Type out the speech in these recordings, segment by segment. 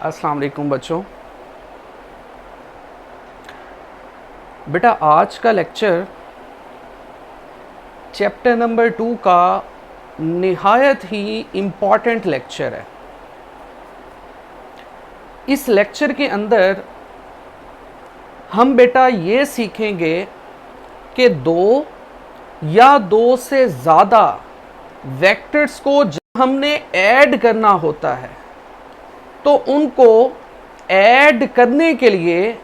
अस्सलाम वालेकुम बच्चों। बेटा आज का लेक्चर चैप्टर नंबर 2 का निहायत ही इम्पॉर्टेंट लेक्चर है। इस लेक्चर के अंदर हम बेटा ये सीखेंगे कि दो या दो से ज़्यादा वेक्टर्स को जब हमने ऐड करना होता है तो उनको ऐड करने के लिए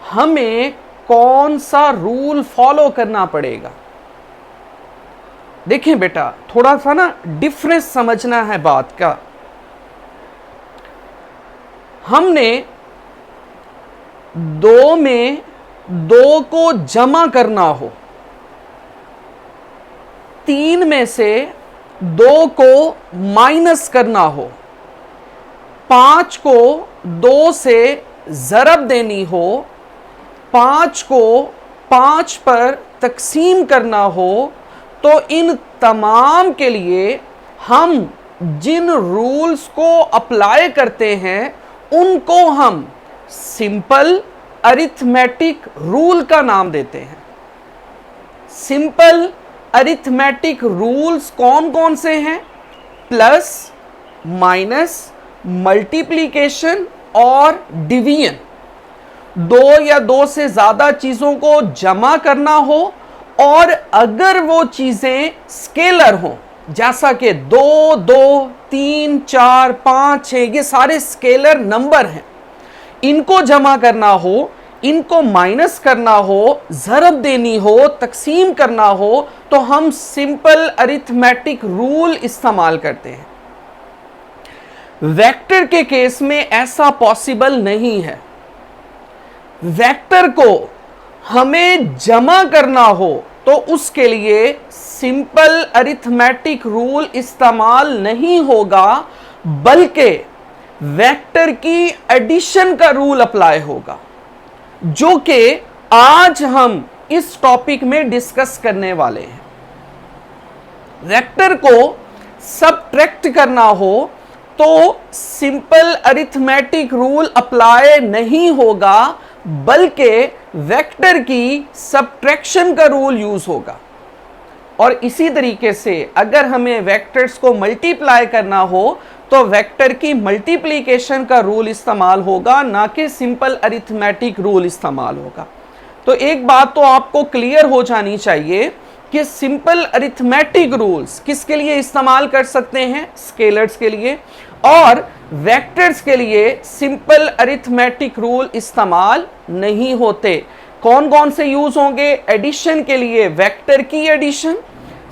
हमें कौन सा रूल फॉलो करना पड़ेगा। देखें बेटा, थोड़ा सा ना डिफरेंस समझना है बात का। हमने दो में दो को जमा करना हो, तीन में से दो को माइनस करना हो, पांच को दो से ज़रब देनी हो, पांच को पांच पर तकसीम करना हो, तो इन तमाम के लिए हम जिन रूल्स को अप्लाई करते हैं उनको हम सिंपल अरिथमेटिक रूल का नाम देते हैं। सिंपल अरिथमेटिक रूल्स कौन कौन से हैं? प्लस, माइनस, मल्टीप्लिकेशन और डिवीजन। दो या दो से ज्यादा चीजों को जमा करना हो और अगर वो चीजें स्केलर हों, जैसा कि दो, दो, तीन, चार, पांच, छह, ये सारे स्केलर नंबर हैं, इनको जमा करना हो, इनको माइनस करना हो, ज़रब देनी हो, तकसीम करना हो, तो हम सिंपल अरिथमेटिक रूल इस्तेमाल करते हैं। वेक्टर के केस में ऐसा पॉसिबल नहीं है। वेक्टर को हमें जमा करना हो तो उसके लिए सिंपल अरिथमेटिक रूल इस्तेमाल नहीं होगा, बल्कि वेक्टर की एडिशन का रूल अप्लाई होगा, जो कि आज हम इस टॉपिक में डिस्कस करने वाले हैं। वेक्टर को सबट्रैक्ट करना हो तो सिंपल अरिथमेटिक रूल अप्लाई नहीं होगा, बल्कि वेक्टर की सबट्रैक्शन का रूल यूज होगा। और इसी तरीके से अगर हमें वेक्टर्स को मल्टीप्लाई करना हो तो वेक्टर की मल्टीप्लिकेशन का रूल इस्तेमाल होगा, ना कि सिंपल अरिथमेटिक रूल इस्तेमाल होगा। तो एक बात तो आपको क्लियर हो जानी चाहिए कि सिंपल अरिथमेटिक रूल्स किसके लिए इस्तेमाल कर सकते हैं? स्केलर्स के लिए। और वेक्टर्स के लिए सिंपल अरिथमेटिक रूल इस्तेमाल नहीं होते। कौन कौन से यूज होंगे? एडिशन के लिए वेक्टर की एडिशन,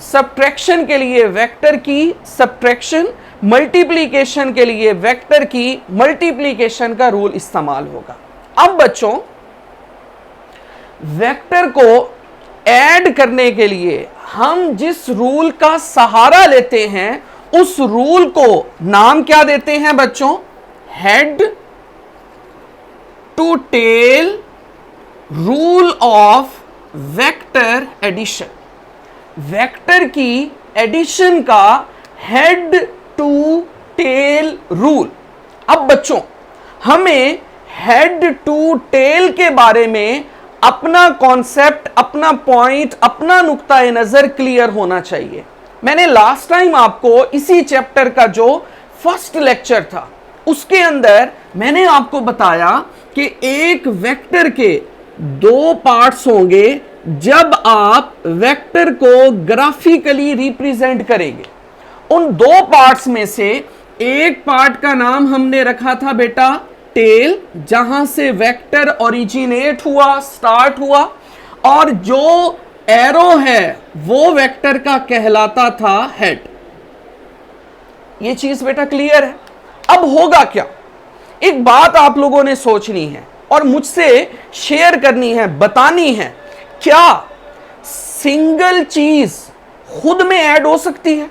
सबट्रैक्शन के लिए वेक्टर की सबट्रैक्शन, मल्टीप्लिकेशन के लिए वेक्टर की मल्टीप्लिकेशन का रूल इस्तेमाल होगा। अब बच्चों, वेक्टर को ऐड करने के लिए हम जिस रूल का सहारा लेते हैं उस रूल को नाम क्या देते हैं बच्चों? Head to tail rule of vector addition. Vector की एडिशन का हेड टू टेल रूल। अब बच्चों, हमें हेड टू टेल के बारे में अपना कॉन्सेप्ट, अपना पॉइंट, अपना नुक्ता नजर क्लियर होना चाहिए। मैंने लास्ट टाइम आपको इसी चैप्टर का जो फर्स्ट लेक्चर था उसके अंदर मैंने आपको बताया कि एक वेक्टर के दो पार्ट्स होंगे जब आप वेक्टर को ग्राफिकली रिप्रेजेंट करेंगे। उन दो पार्ट्स में से एक पार्ट का नाम हमने रखा था बेटा टेल, जहां से वेक्टर ओरिजिनेट हुआ, स्टार्ट हुआ, और जो एरो है वो वेक्टर का कहलाता था हेड। ये चीज बेटा क्लियर है। अब होगा क्या? एक बात आप लोगों ने सोचनी है और मुझसे शेयर करनी है, बतानी है। क्या सिंगल चीज खुद में ऐड हो सकती है?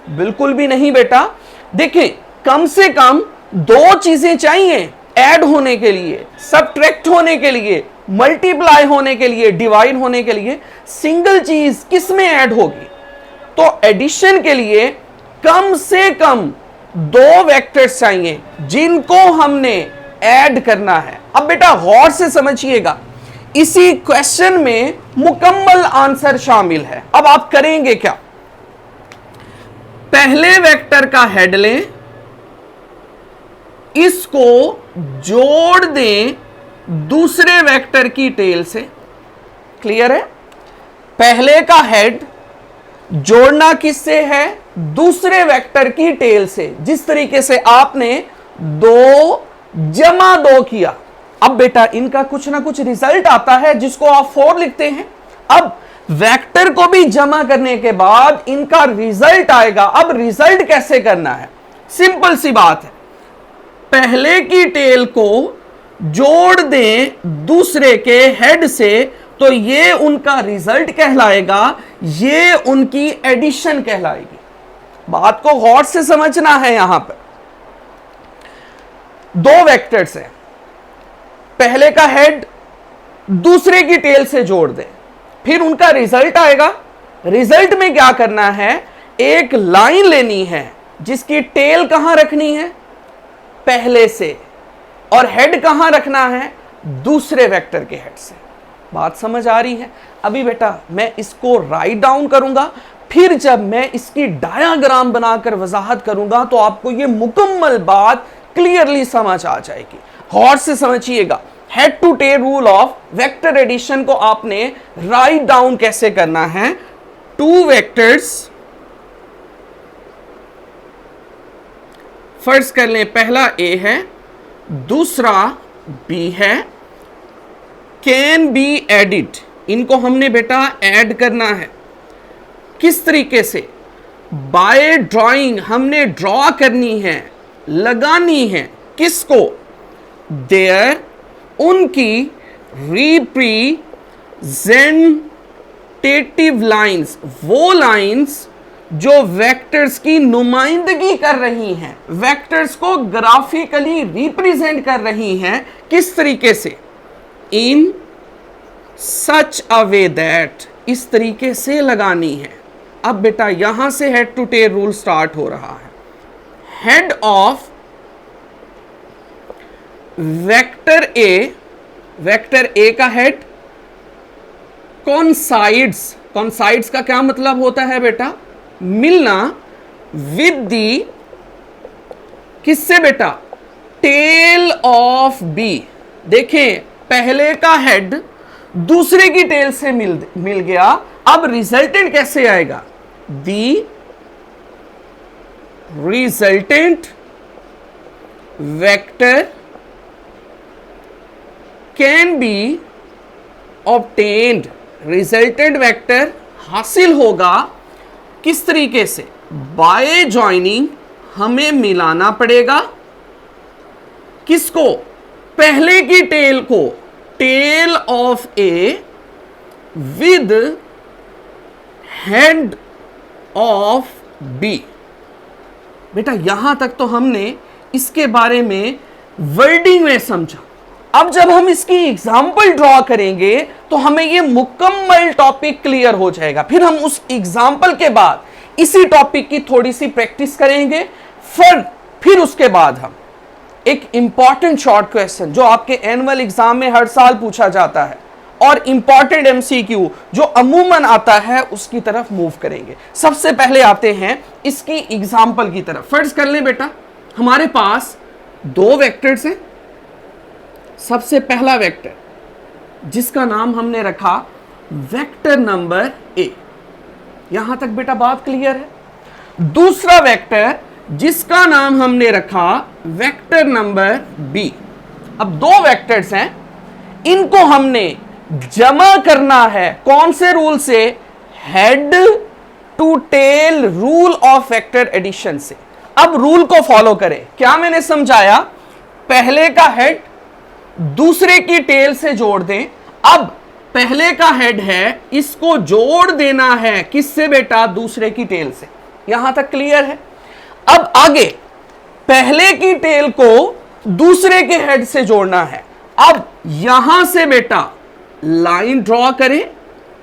बिल्कुल भी नहीं बेटा। देखें, कम से कम दो चीजें चाहिए ऐड होने के लिए, सबट्रैक्ट होने के लिए, मल्टीप्लाई होने के लिए, डिवाइड होने के लिए। सिंगल चीज किस में ऐड होगी? तो एडिशन के लिए कम से कम दो वेक्टर्स चाहिए जिनको हमने ऐड करना है। अब बेटा गौर से समझिएगा, इसी क्वेश्चन में मुकम्मल आंसर शामिल है। अब आप करेंगे क्या, पहले वेक्टर का हेड लें, इसको जोड़ दें दूसरे वेक्टर की टेल से। क्लियर है? पहले का हेड जोड़ना किससे है? दूसरे वेक्टर की टेल से। जिस तरीके से आपने 2 जमा 2 किया, अब बेटा इनका कुछ ना कुछ रिजल्ट आता है जिसको आप 4 लिखते हैं। अब वेक्टर को भी जमा करने के बाद इनका रिजल्ट आएगा। अब रिजल्ट कैसे करना है? सिंपल सी बात है, पहले की टेल को जोड़ दें दूसरे के हेड से, तो ये उनका रिजल्ट कहलाएगा, ये उनकी एडिशन कहलाएगी। बात को गौर से समझना है। यहां पर 2 वेक्टर्स हैं, पहले का हेड दूसरे की टेल से जोड़ दें, फिर उनका रिजल्ट आएगा। रिजल्ट में क्या करना है? एक लाइन लेनी है जिसकी टेल कहां रखनी है? पहले से, और हेड कहां रखना है? दूसरे वेक्टर के हेड से। बात समझ आ रही है? अभी बेटा मैं इसको राइट डाउन करूंगा, फिर जब मैं इसकी डायग्राम बनाकर वजाहत करूंगा तो आपको यह मुकम्मल बात क्लियरली समझ आ जाएगी। गौर से समझिएगा, head to tail rule of vector addition को आपने राइट डाउन कैसे करना है। 2 वेक्टर्स, फर्ज कर लें पहला ए है, दूसरा बी है, कैन बी एडिड। इनको हमने बेटा ऐड करना है। किस तरीके से? By drawing. हमने ड्रॉ करनी है, लगानी है। किसको? देयर, उनकी रिप्रेजेंटेटिव लाइंस, वो लाइंस जो वेक्टर्स की नुमाइंदगी कर रही हैं, वेक्टर्स को ग्राफिकली रिप्रेजेंट कर रही हैं। किस तरीके से? इन सच अ वे दैट, इस तरीके से लगानी है। अब बेटा यहां से head to tail rule start हो रहा है। Head of vector A, vector A का हेड कॉन्साइड्स। कॉन्साइड्स का क्या मतलब होता है बेटा? मिलना विद दी, किससे बेटा? Tail of B. देखें, पहले का हेड दूसरे की टेल से मिल गया। अब रिजल्टेंट कैसे आएगा? The resultant vector can be obtained. Resultant vector हासिल होगा किस तरीके से? By joining. हमें मिलाना पड़ेगा किसको? पहले की टेल को, tail of A, with head of B. बेटा यहां तक तो हमने इसके बारे में वर्डिंग में समझा। अब जब हम इसकी एग्जाम्पल ड्रॉ करेंगे तो हमें यह मुकम्मल टॉपिक क्लियर हो जाएगा। फिर हम उस एग्जाम्पल के बाद इसी टॉपिक की थोड़ी सी प्रैक्टिस करेंगे। फिर उसके बाद हम एक इंपॉर्टेंट शॉर्ट क्वेश्चन जो आपके एनुअल एग्जाम में हर साल पूछा जाता है और इंपॉर्टेंट एमसीक्यू जो अमूमन आता है उसकी तरफ मूव करेंगे। सबसे पहले आते हैं इसकी एग्जाम्पल की तरफ। फर्ज कर लें बेटा हमारे पास 2 वेक्टर्स हैं। सबसे पहला वेक्टर जिसका नाम हमने रखा वेक्टर नंबर ए। यहां तक बेटा बात क्लियर है। दूसरा वेक्टर जिसका नाम हमने रखा वेक्टर नंबर बी। अब 2 वेक्टर्स हैं, इनको हमने जमा करना है कौन से रूल से? Head to tail rule of vector addition से। अब रूल को फॉलो करें। क्या मैंने समझाया? पहले का हेड दूसरे की टेल से जोड़ दें। अब पहले का हेड है, इसको जोड़ देना है किससे बेटा? दूसरे की टेल से। यहां तक क्लियर है। अब आगे पहले की टेल को दूसरे के हेड से जोड़ना है। अब यहां से बेटा लाइन ड्रॉ करें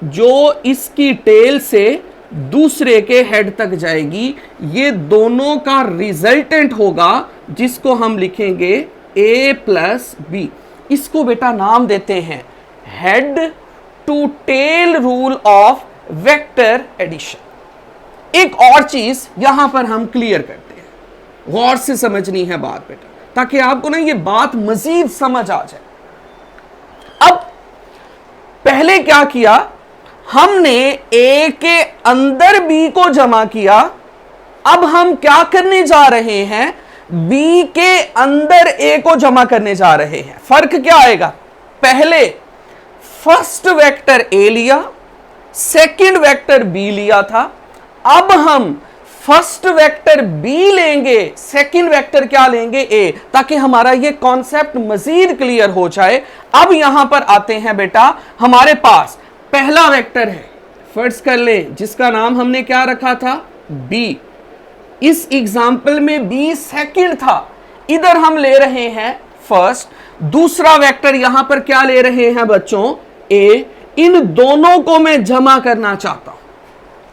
जो इसकी टेल से दूसरे के हेड तक जाएगी। ये दोनों का रिजल्टेंट होगा जिसको हम लिखेंगे a प्लस बी। इसको बेटा नाम देते हैं head to tail rule of vector addition. एक और चीज यहां पर हम क्लियर करते हैं, गौर से समझनी है बात बेटा, ताकि आपको ना ये बात मजीद समझ आ जाए। अब पहले क्या किया, हमने ए के अंदर बी को जमा किया। अब हम क्या करने जा रहे हैं, बी के अंदर ए को जमा करने जा रहे हैं। फर्क क्या आएगा, पहले फर्स्ट वेक्टर ए लिया, सेकंड वेक्टर बी लिया था। अब हम फर्स्ट वेक्टर बी लेंगे, सेकंड वेक्टर क्या लेंगे, ए, ताकि हमारा ये कॉन्सेप्ट मजीद क्लियर हो जाए। अब यहां पर आते हैं बेटा, हमारे पास पहला वेक्टर है, फर्ज कर ले, जिसका नाम हमने क्या रखा था, बी। इस एग्जाम्पल में बी सेकंड था, इधर हम ले रहे हैं फर्स्ट। दूसरा वेक्टर यहां पर क्या ले रहे हैं बच्चों, ए। इन दोनों को मैं जमा करना चाहता हूं।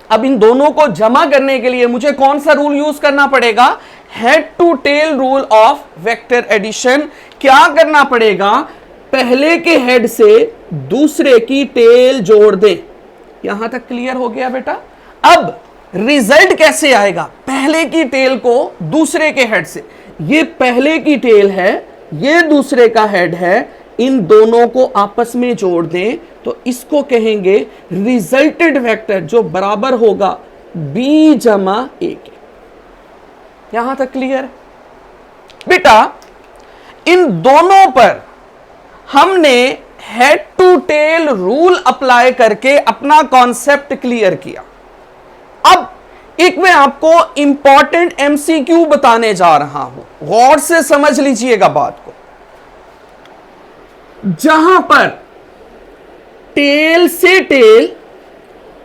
अब इन दोनों को जमा करने के लिए मुझे कौन सा रूल यूज करना पड़ेगा, head to tail rule of vector addition. क्या करना पड़ेगा, पहले के हेड से दूसरे की टेल जोड़ दें। यहां तक क्लियर हो गया बेटा। अब रिजल्ट कैसे आएगा, पहले की टेल को दूसरे के हेड से, ये पहले की टेल है, ये दूसरे का हेड है, इन दोनों को आपस में जोड़ दें तो इसको कहेंगे रिजल्टेड वेक्टर, जो बराबर होगा b जमा a के। यहां तक क्लियर बेटा। इन दोनों पर हमने head to tail rule apply करके अपना कॉन्सेप्ट क्लियर किया। अब एक मैं आपको इंपॉर्टेंट एमसीक्यू बताने जा रहा हूं, गौर से समझ लीजिएगा बात को। जहां पर टेल से टेल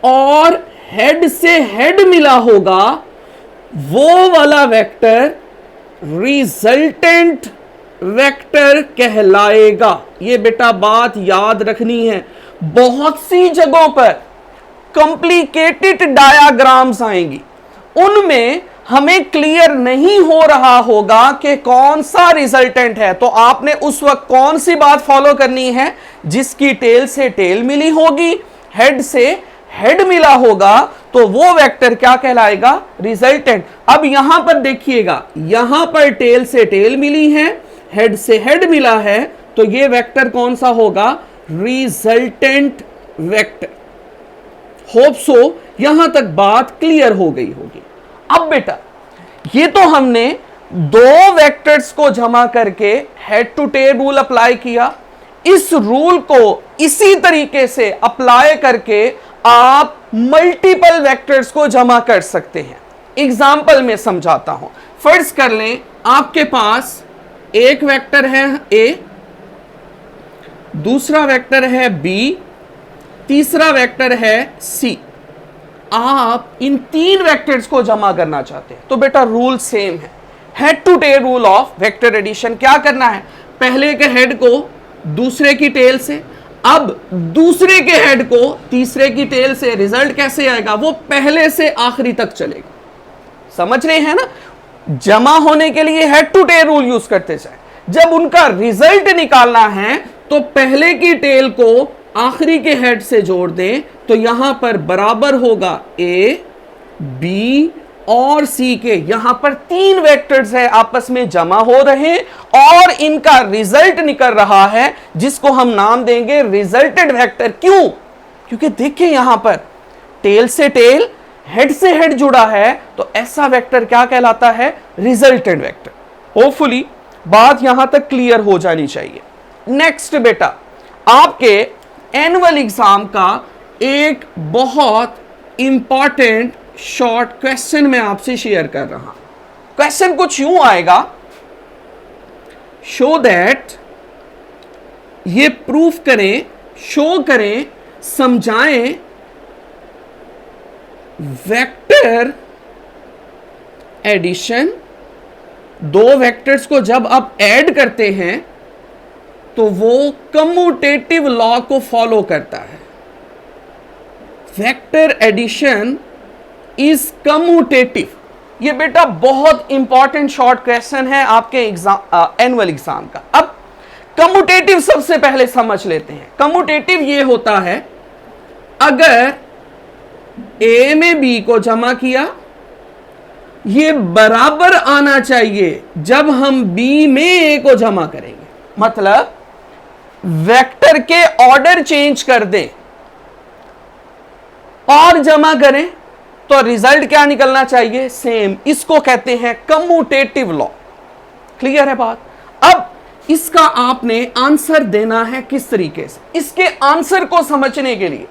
और हेड से हेड मिला होगा, वो वाला वेक्टर रिजल्टेंट वेक्टर कहलाएगा। ये बेटा बात याद रखनी है। बहुत सी जगहों पर कॉम्प्लिकेटेड डायाग्राम्स आएंगी, उनमें हमें क्लियर नहीं हो रहा होगा कि कौन सा रिजल्टेंट है, तो आपने उस वक्त कौन सी बात फॉलो करनी है, जिसकी टेल से टेल मिली होगी, हेड से हेड मिला होगा, तो वो वेक्टर क्या कहलाएगा, रिजल्टेंट। अब यहां पर देखिएगा, यहां पर टेल से टेल मिली है, हेड से हेड मिला है, तो ये वेक्टर कौन सा होगा, रिजल्टेंट वेक्टर। होप सो यहां तक बात क्लियर हो गई होगी। अब बेटा ये तो हमने दो वेक्टर्स को जमा करके head to tail rule apply किया। इस रूल को इसी तरीके से अप्लाई करके आप मल्टीपल वेक्टर्स को जमा कर सकते हैं। एग्जाम्पल में समझाता हूं। फर्ज कर लें आपके पास एक वेक्टर है a, दूसरा वेक्टर है b, तीसरा वेक्टर है c। आप इन तीन वेक्टर्स को जमा करना चाहते हैं, तो बेटा रूल सेम है, head to tail rule of vector addition. क्या करना है, पहले के हेड को दूसरे की टेल से, अब दूसरे के हेड को तीसरे की टेल से। रिजल्ट कैसे आएगा, वो पहले से आखिरी तक चलेगा। समझ रहे हैं ना, जमा होने के लिए head to tail rule use करते जाए। जब उनका रिजल्ट निकालना है तो पहले की टेल को आखिरी के हेड से जोड़ दें, तो यहां पर बराबर होगा a, b और c के। यहां पर तीन वेक्टर्स है, आपस में जमा हो रहे हैं और इनका रिजल्ट निकल रहा है, जिसको हम नाम देंगे रिजल्टेड वेक्टर। क्यों, क्योंकि देखिए यहां पर टेल से टेल, हेड से हेड जुड़ा है, तो ऐसा वेक्टर क्या कहलाता है, रिजल्टेड वेक्टर। होपफुली बात यहां तक क्लियर हो जानी चाहिए। नेक्स्ट बेटा, आपके एनुअल एग्जाम का एक बहुत इंपॉर्टेंट शॉर्ट क्वेश्चन मैं आपसे शेयर कर रहा हूं। क्वेश्चन कुछ यूं आएगा, शो दैट, ये प्रूफ करें, शो करें, समझाएं, वेक्टर एडिशन, दो वेक्टर्स को जब आप ऐड करते हैं तो वो कम्यूटेटिव लॉ को फॉलो करता है। Vector addition is commutative. ये बेटा बहुत इंपॉर्टेंट शॉर्ट क्वेश्चन है आपके एग्जाम, एनुअल एग्जाम का। अब कम्यूटेटिव सबसे पहले समझ लेते हैं। कम्यूटेटिव ये होता है, अगर ए में बी को जमा किया, ये बराबर आना चाहिए जब हम बी में ए को जमा करेंगे। मतलब वेक्टर के ऑर्डर चेंज कर दें और जमा करें तो रिजल्ट क्या निकलना चाहिए, सेम। इसको कहते हैं कम्यूटेटिव लॉ। क्लियर है बात? अब इसका आपने आंसर देना है किस तरीके से। इसके आंसर को समझने के लिए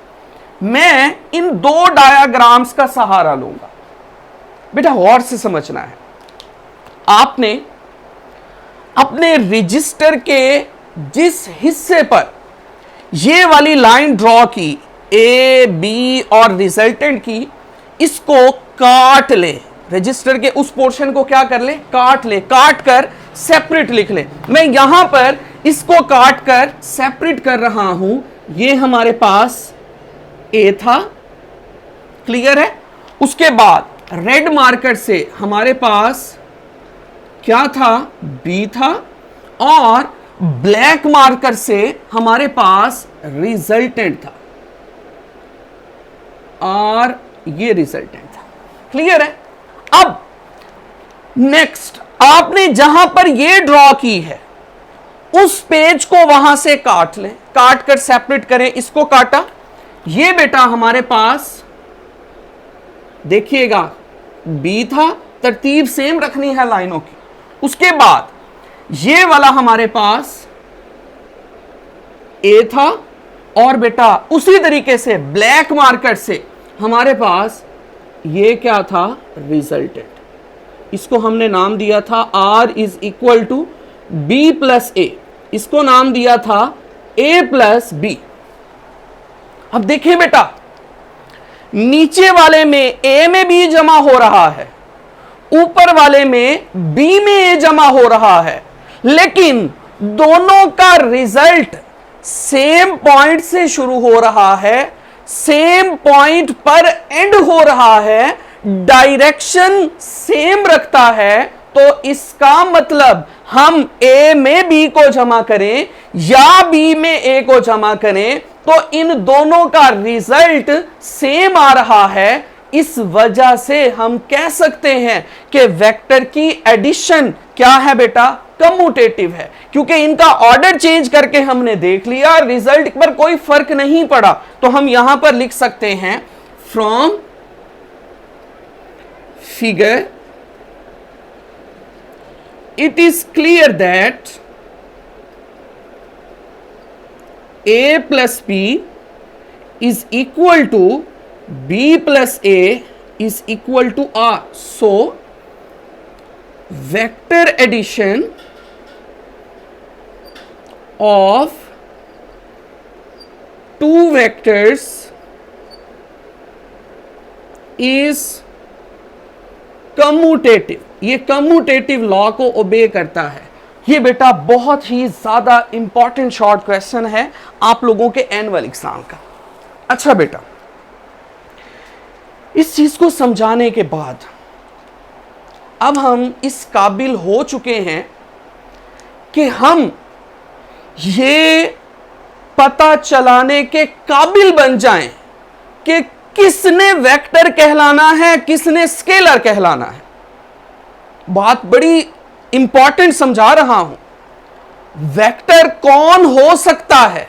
मैं इन दो डायग्राम्स का सहारा लूंगा। बेटा गौर से समझना है। आपने अपने रजिस्टर के जिस हिस्से पर ये वाली लाइन ड्रॉ की, ए बी और रिजल्टेंट की, इसको काट ले। रजिस्टर के उस पोर्शन को क्या कर ले, काट ले। काट कर सेपरेट लिख ले। मैं यहां पर इसको काट कर सेपरेट कर रहा हूं। ये हमारे पास ए था, क्लियर है? उसके बाद रेड मार्कर से हमारे पास क्या था, बी था, और ब्लैक मार्कर से हमारे पास रिजल्टेंट था, और ये रिजल्टेंट था। क्लियर है? अब नेक्स्ट आपने जहां पर ये ड्रॉ की है उस पेज को वहां से काट लें, काट कर सेपरेट करें। इसको काटा, ये बेटा हमारे पास देखिएगा बी था, तरतीब सेम रखनी है लाइनों की। उसके बाद ये वाला हमारे पास ए था, और बेटा उसी तरीके से ब्लैक मार्कर से हमारे पास ये क्या था, रिजल्टेंट। इसको हमने नाम दिया था R is equal to B plus A. इसको नाम दिया था ए प्लस बी। अब देखिए बेटा, नीचे वाले में ए में बी जमा हो रहा है, ऊपर वाले में बी में ए जमा हो रहा है, लेकिन दोनों का रिजल्ट सेम पॉइंट से शुरू हो रहा है, सेम पॉइंट पर एंड हो रहा है, डायरेक्शन सेम रखता है। तो इसका मतलब हम ए में बी को जमा करें या बी में ए को जमा करें तो इन दोनों का रिजल्ट सेम आ रहा है। इस वजह से हम कह सकते हैं कि वेक्टर की एडिशन क्या है बेटा, कम्यूटेटिव है, क्योंकि इनका ऑर्डर चेंज करके हमने देख लिया, रिजल्ट पर कोई फर्क नहीं पड़ा। तो हम यहां पर लिख सकते हैं, from figure it is clear that a plus b is equal to b plus a is equal to r. So vector addition of two vectors is commutative. ये कम्यूटेटिव लॉ को ओबे करता है। ये बेटा बहुत ही ज्यादा इंपॉर्टेंट शॉर्ट क्वेश्चन है आप लोगों के एनुअल एग्जाम का। अच्छा बेटा, इस चीज को समझाने के बाद अब हम इस काबिल हो चुके हैं कि हम ये पता चलाने के काबिल बन जाएं कि किसने वेक्टर कहलाना है, किसने स्केलर कहलाना है। बात बड़ी इंपॉर्टेंट समझा रहा हूं। वेक्टर कौन हो सकता है,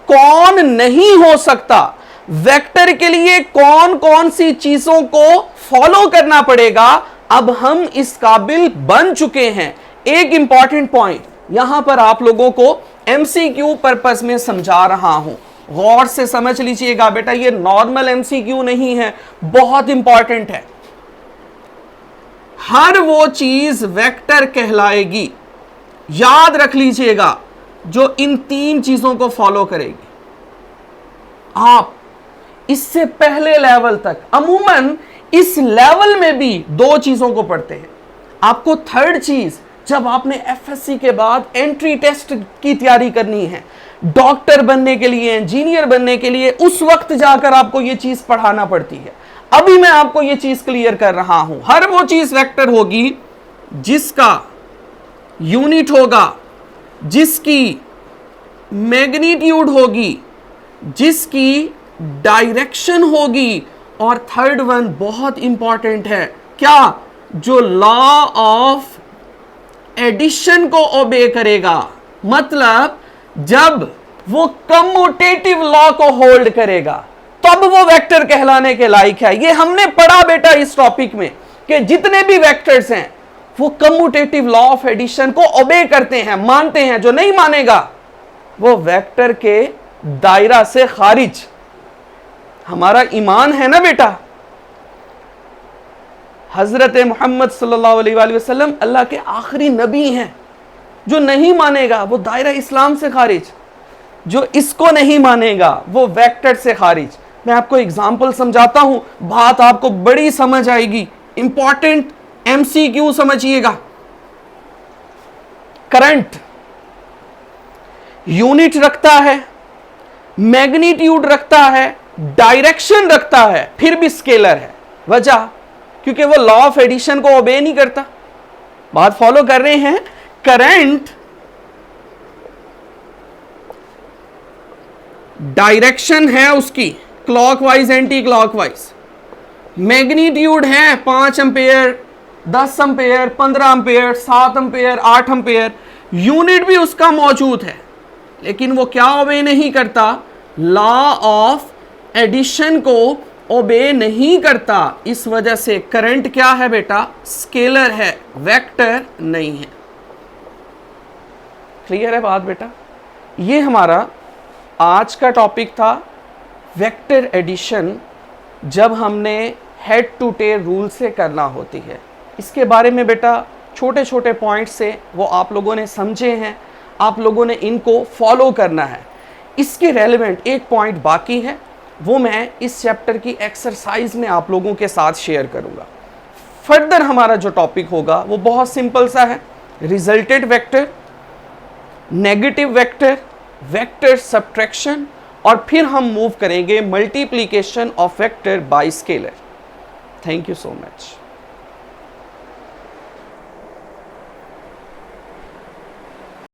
कौन नहीं हो सकता, वेक्टर के लिए कौन कौन सी चीजों को फॉलो करना पड़ेगा, अब हम इस काबिल बन चुके हैं। एक इंपॉर्टेंट पॉइंट यहां पर आप लोगों को एमसीक्यू पर्पस में समझा रहा हूं, गौर से समझ लीजिएगा बेटा। ये नॉर्मल एमसीक्यू नहीं है, बहुत इंपॉर्टेंट है। हर वो चीज वेक्टर कहलाएगी, याद रख लीजिएगा, जो इन तीन चीजों को फॉलो करेगी। आप इससे पहले लेवल तक अमूमन इस लेवल में भी दो चीजों को पढ़ते हैं। आपको थर्ड चीज, जब आपने एफएससी के बाद एंट्री टेस्ट की तैयारी करनी है, डॉक्टर बनने के लिए, इंजीनियर बनने के लिए, उस वक्त जाकर आपको यह चीज पढ़ाना पड़ती है। अभी मैं आपको ये चीज क्लियर कर रहा हूं, हर वो चीज वेक्टर होगी जिसका यूनिट होगा, जिसकी मैग्नीट्यूड होगी, जिसकी डायरेक्शन होगी, और थर्ड वन बहुत इंपॉर्टेंट है, क्या? जो लॉ ऑफ एडिशन को ओबे करेगा, मतलब जब वो कम्यूटेटिव लॉ को होल्ड करेगा तब वो वेक्टर कहलाने के लायक है। ये हमने पढ़ा बेटा इस टॉपिक में कि जितने भी वेक्टर्स हैं वो कम्यूटेटिव लॉ ऑफ एडिशन को ओबे करते हैं, मानते हैं। जो नहीं मानेगा वो वेक्टर के दायरा से खारिज। हमारा ईमान है ना बेटा, हजरत मोहम्मद सल्लल्लाहु अलैहि वसल्लम अल्लाह के आखिरी नबी हैं। जो नहीं मानेगा वो दायरा इस्लाम से खारिज, जो इसको नहीं मानेगा वो वेक्टर से खारिज। मैं आपको एग्जाम्पल समझाता हूं, बात आपको बड़ी समझ आएगी। इंपॉर्टेंट एमसीक्यू समझिएगा। करंट यूनिट रखता है, मैग्नीट्यूड रखता है, डायरेक्शन रखता है, फिर भी स्केलर है। वजह? क्योंकि वो लॉ ऑफ एडिशन को ओबे नहीं करता। बात फॉलो कर रहे हैं? करंट डायरेक्शन है उसकी क्लॉकवाइज एंटी क्लॉकवाइज, मैग्नीट्यूड है 5 ampere, 10 ampere, 15 ampere, 7 ampere, 8 ampere, unit भी उसका मौजूद है, लेकिन वो क्या ओबे नहीं करता? लॉ ऑफ एडिशन को ओबे नहीं करता। इस वजह से करंट क्या है बेटा? स्केलर है, वेक्टर नहीं है। क्लियर है बात बेटा? ये हमारा आज का टॉपिक था, वेक्टर एडिशन जब हमने हेड टू टेल रूल से करना होती है। इसके बारे में बेटा छोटे छोटे पॉइंट्स से वो आप लोगों ने समझे हैं, आप लोगों ने इनको फॉलो करना है। इसके रेलेवेंट एक पॉइंट बाकी है, वो मैं इस चैप्टर की एक्सरसाइज में आप लोगों के साथ शेयर करूंगा। फर्दर हमारा जो टॉपिक होगा वो बहुत सिंपल सा है, resulted vector, negative vector, vector subtraction, और फिर हम मूव करेंगे multiplication of vector by scalar. Thank you so much.